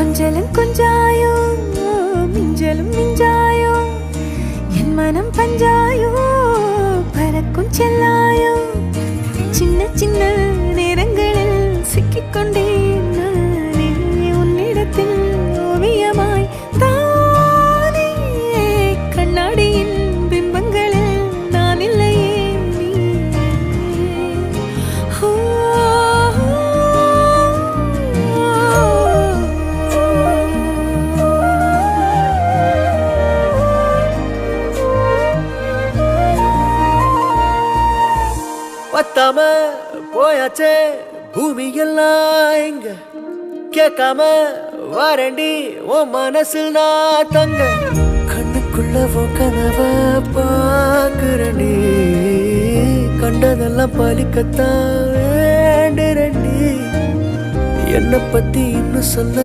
கொஞ்சலும் கொஞ்சாயோ மிஞ்சலும் மிஞ்சாயோ என் மனம் பஞ்சாயோ பறக்கும் செல்லாயோ சின்ன சின்ன நேரங்களில் சிக்கிக்கொண்டேன் நானே உன்னிடத்தில் ஓவியமாய் தானே கண்ணாடியின் பிம்பங்களில் நான் இல்லையே பத்தாம போயாச்சே பூமி எல்லாம் இங்க கேட்காம வாரண்டி உன் மனசில் நான் தங்க கண்ணுக்குள்ள உன் கனவ பாக்குறண்டி கண்டதெல்லாம் பலிக்கத்தான் வேண்டுறண்டி என்னை பத்தி இன்னும் சொல்ல